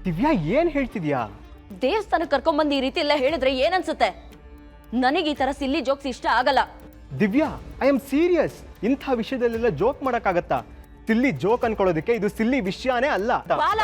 ದಿವ್ಯಾ ಏನ್ ಹೇಳ್ತಿದ್ಯಾ? ದೇವಸ್ಥಾನಕ್ಕೆ ಕರ್ಕೊಂಡ್ಬಂದು ಈ ರೀತಿ ಎಲ್ಲ ಹೇಳಿದ್ರೆ ಏನನ್ಸುತ್ತೆ? ನನಗೆ ಈ ತರ ಸಿಲ್ಲಿ ಜೋಕ್ಸ್ ಇಷ್ಟ ಆಗಲ್ಲ. Divya, I am serious. ಇಂಥ ವಿಷಯದಲ್ಲೆಲ್ಲ ಜೋಕ್ ಮಾಡಕ್ಕಾಗತ್ತಾ? ಸಿಲ್ಲಿ ಜೋಕ್ ಅನ್ಕೊಳ್ಳೋದಕ್ಕೆ ಇದು ಸಿಲ್ಲಿ ವಿಷಯನೇ ಅಲ್ಲ. ಬಾಲ,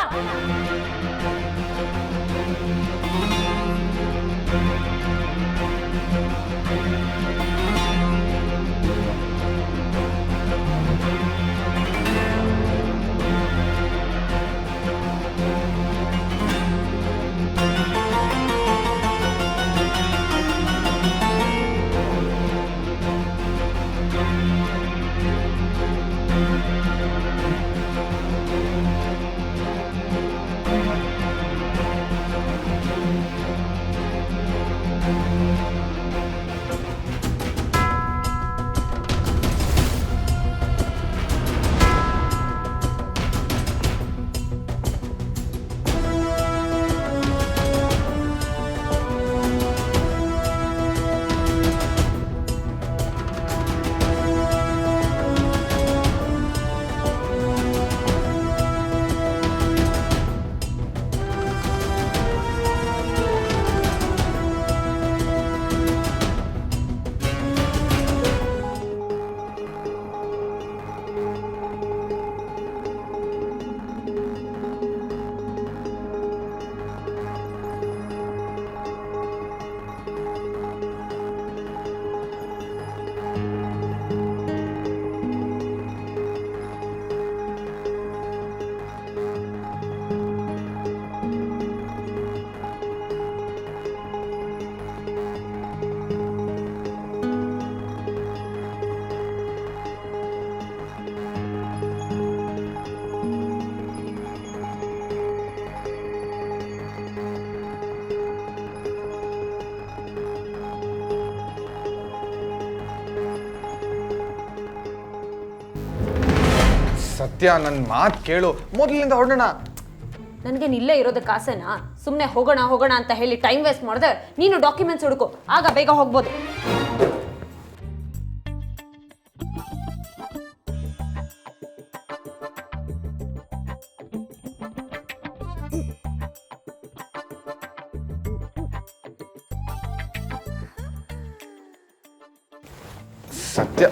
ಸತ್ಯ, ನನ್ನ ಮಾತು ಕೇಳು. ಮೊದಲಿಂದ ಹೊರಡೋಣ. ನನಗೇನು ಇಲ್ಲೇ ಇರೋದಕ್ಕೆ ಆಸೆನಾ? ಸುಮ್ಮನೆ ಹೋಗೋಣ ಹೋಗೋಣ ಅಂತ ಹೇಳಿ ಟೈಮ್ ವೇಸ್ಟ್ ಮಾಡಿದೆ. ನೀನು ಡಾಕ್ಯುಮೆಂಟ್ಸ್ ಹುಡುಕು, ಆಗ ಬೇಗ ಹೋಗ್ಬೋದು. ಸತ್ಯ,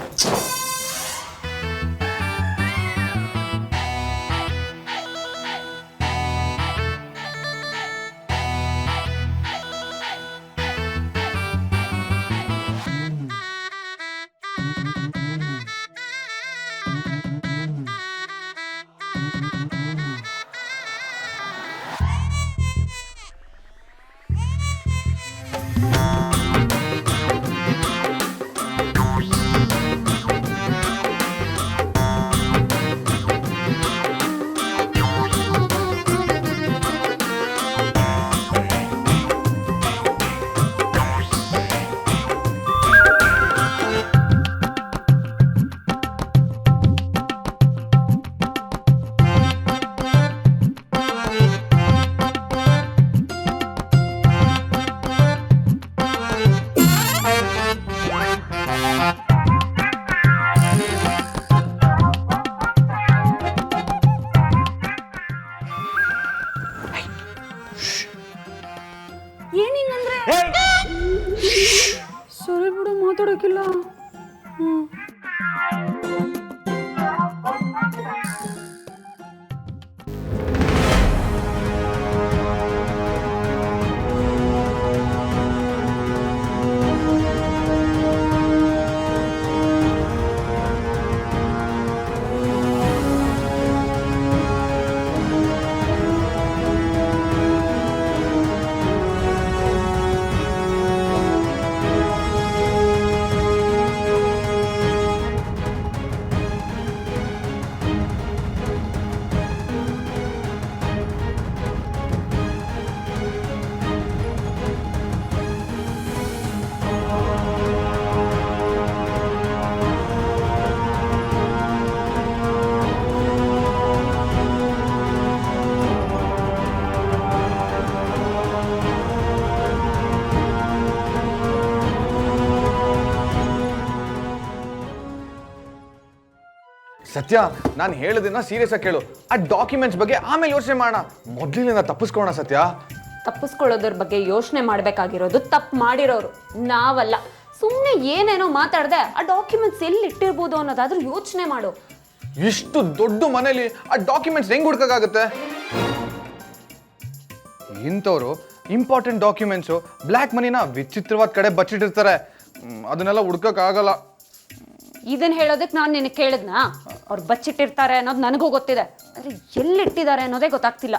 ಏನಿಂಗಂದ್ರೆ ಸರಿ ಬಿಡು, ಮಾತಾಡೋಕಿಲ್ಲ. ಸತ್ಯ, ನಾನು ಹೇಳೋದನ್ನ ಸೀರಿಯಸ್ ಆಗಿ ಕೇಳು. ಆ ಡಾಕ್ಯುಮೆಂಟ್ಸ್ ಬಗ್ಗೆ ಆಮೇಲೆ ಯೋಚನೆ ಮಾಡೋಣ, ಮೊದಲಿನಿಂದ ತಪ್ಪಿಸ್ಕೋಣ ಸತ್ಯ. ತಪ್ಪಿಸ್ಕೊಳ್ಳೋದ್ರ ಬಗ್ಗೆ ಯೋಚನೆ ಮಾಡಬೇಕಾಗಿರೋದು ತಪ್ಪು ಮಾಡಿರೋರು, ನಾವಲ್ಲ. ಸುಮ್ಮನೆ ಏನೇನೋ ಮಾತಾಡ್ದೆ ಆ ಡಾಕ್ಯುಮೆಂಟ್ಸ್ ಎಲ್ಲಿ ಇಟ್ಟಿರ್ಬೋದು ಅನ್ನೋದಾದ್ರೂ ಯೋಚನೆ ಮಾಡು. ಇಷ್ಟು ದೊಡ್ಡ ಮನೇಲಿ ಆ ಡಾಕ್ಯುಮೆಂಟ್ಸ್ ಹೆಂಗ್ ಹುಡ್ಕಾಗುತ್ತೆ? ಇಂಥವ್ರು ಇಂಪಾರ್ಟೆಂಟ್ ಡಾಕ್ಯುಮೆಂಟ್ಸು, ಬ್ಲ್ಯಾಕ್ ಮನಿನ ವಿಚಿತ್ರವಾದ ಕಡೆ ಬಚ್ಚಿಟ್ಟಿರ್ತಾರೆ. ಅದನ್ನೆಲ್ಲ ಹುಡ್ಕಕ್ಕಾಗಲ್ಲ. ಇದನ್ನ ಹೇಳೋದಕ್ಕೆ ನಾನು ನಿನಗೆ ಕೇಳಿದ್ನಾ? ಅವ್ರು ಬಚ್ಚಿಟ್ಟಿರ್ತಾರೆ ಅನ್ನೋದು ನನಗೂ ಗೊತ್ತಿದೆ, ಆದರೆ ಎಲ್ಲಿಟ್ಟಿದ್ದಾರೆ ಅನ್ನೋದೇ ಗೊತ್ತಾಗ್ತಿಲ್ಲ.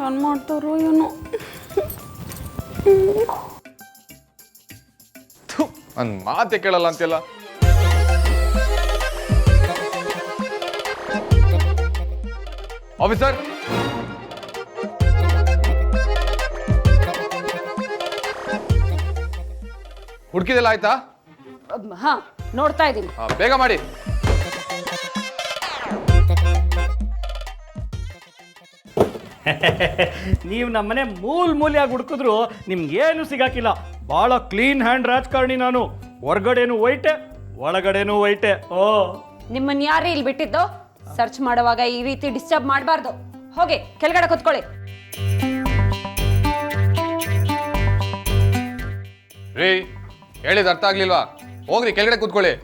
ಏನು ಮಾಡ್ತಾರೋ ಏನೋ. ನನ್ ಮಾತೆ ಕೇಳಲ್ಲ ಅಂತೆಲ್ಲ. ಆಫೀಸರ್, ಹುಡುಕಿದೆಲ್ಲ ಆಯ್ತಾ? ಹಾ, ನೋಡ್ತಾ ಇದ್ದೀನಿ. ಬೇಗ ಮಾಡಿ. ನೀವು ನಮ್ಮನೆ ಮೂಲೆಯಾಗಿ ಹುಡುಕಿದ್ರು ನಿಮ್ಗೇನು ಸಿಗಾಕಿಲ್ಲ. ಭಾಳ ಕ್ಲೀನ್ ಹ್ಯಾಂಡ್ ರಾಜಕಾರಣಿ ನಾನು. ಹೊರಗಡೆನೂ ವೈಟೆ, ಒಳಗಡೆನೂ ವೈಟೆ. ಓ, ನಿಮ್ಮನ್ನ ಯಾರೇ ಇಲ್ಲಿ ಬಿಟ್ಟಿದ್ದು? ಸರ್ಚ್ ಮಾಡುವಾಗ ಈ ರೀತಿ ಡಿಸ್ಟರ್ಬ್ ಮಾಡಬಾರ್ದು. ಹೋಗಿ ಕೆಳಗಡೆ ಕೂತ್ಕೊಳ್ಳಿ. ರೀ, ಹೇಳಿದ ಅರ್ಥ ಆಗ್ಲಿಲ್ವಾ? ಹೋಗ್ರಿ ಕೆಳಗಡೆ ಕೂತ್ಕೊಳ್ಳಿ.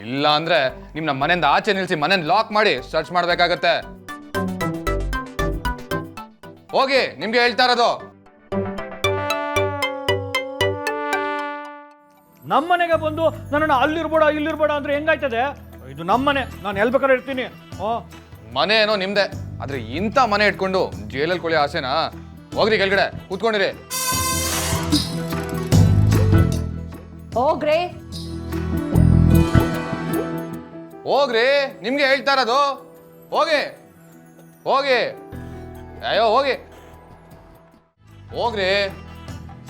ಇಲ್ಲ ಅಂದ್ರೆ ನಿಮ್ನ ಮನೆಯಿಂದ ಆಚೆ ನಿಲ್ಸಿ ಮನೆಯಿಂದ ಲಾಕ್ ಮಾಡಿ ಸರ್ಚ್ ಮಾಡ್ಬೇಕಾಗತ್ತೆ. ಹೋಗಿ, ನಿಮ್ಗೆ ಹೇಳ್ತಾ ಇರೋದು. ನಮ್ಮನೆಗೆ ಬಂದು ನನ್ನನ್ನು ಅಲ್ಲಿರ್ಬೇಡ ಇಲ್ಲಿರ್ಬೇಡ ಅಂದ್ರೆ ಹೆಂಗಾಯ್ತದೆ? ಇದು ನಮ್ಮನೆ, ನಾನು ಎಲ್ಲಿ ಬೇಕಾದ್ರೆ ಇರ್ತೀನಿ. ಮನೆ ಏನೋ ನಿಮ್ದೆ, ಆದ್ರೆ ಇಂಥ ಮನೆ ಇಟ್ಕೊಂಡು ಜೈಲಲ್ಲಿ ಕೊಳಿ ಆಸೆನಾ? ಹೋಗ್ರಿ ಕೆಳಗಡೆ ಕೂತ್ಕೊಂಡಿರಿ. ಹೋಗ್ರಿ ಹೋಗ್ರಿ, ನಿಮ್ಗೆ ಹೇಳ್ತಾ ಇರೋದು. ಹೋಗಿ ಹೋಗಿ, ಅಯ್ಯೋ ಹೋಗಿ, ಹೋಗ್ರಿ,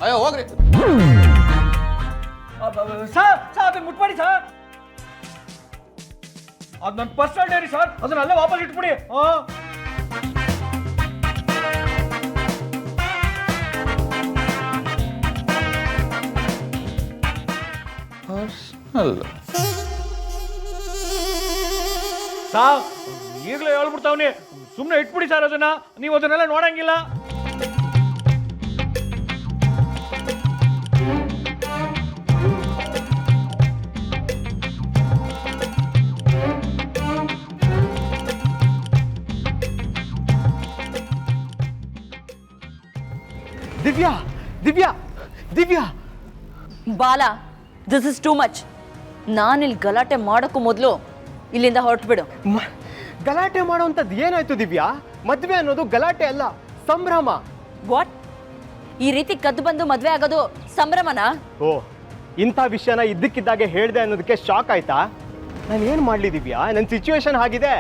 ಅಯ್ಯೋ ಹೋಗ್ರಿ. ಸರ್ ಅದನ್ನ ಮುಟ್ಬೇಡಿ ಸರ್, ಅದು ನನ್ನ ಪರ್ಸನಲ್ ಡೈರಿ ಸರ್, ಅದನ್ನ ಅಲ್ಲೇ ವಾಪಸ್ ಇಟ್ಬಿಡಿ. ಸಾರ್ ಈಗಲೇ ಹೇಳ್ಬಿಡ್ತಾವ್ನಿ, ಸುಮ್ಮನೆ ಇಟ್ಬಿಡಿ ಸರ್ ಅದನ್ನ, ನೀವು ಅದನ್ನೆಲ್ಲ ನೋಡಂಗಿಲ್ಲ. ದಿವ್ಯಾ, ದಿವ್ಯಾ, ದಿವ್ಯಾ, ಬಾಲ, ದಿಸ್ ಇಸ್ ಟೂ ಮಚ್. ನಾನಿಲ್ಲಿ ಗಲಾಟೆ ಮಾಡೋಕ್ಕೂ ಮೊದಲು ಇಲ್ಲಿಂದ ಹೊರಟ್ಬಿಡು. ಗಲಾಟೆ ಮಾಡೋವಂಥದ್ದು ಏನಾಯ್ತು ದಿವ್ಯಾ? ಮದ್ವೆ ಅನ್ನೋದು ಗಲಾಟೆ ಅಲ್ಲ, ಸಂಭ್ರಮ. ವಾಟ್? ಈ ರೀತಿ ಕದ್ದು ಬಂದು ಮದ್ವೆ ಆಗೋದು ಸಂಭ್ರಮನಾ? ಓ, ಇಂಥ ವಿಷಯನ ಇದ್ದಕ್ಕಿದ್ದಾಗೆ ಹೇಳ್ದೆ ಅನ್ನೋದಕ್ಕೆ ಶಾಕ್ ಆಯ್ತಾ? ನಾನು ಏನು ಮಾಡಲಿ ದಿವ್ಯಾ? ನನ್ನ ಸಿಚುವೇಶನ್ ಆಗಿದೆ.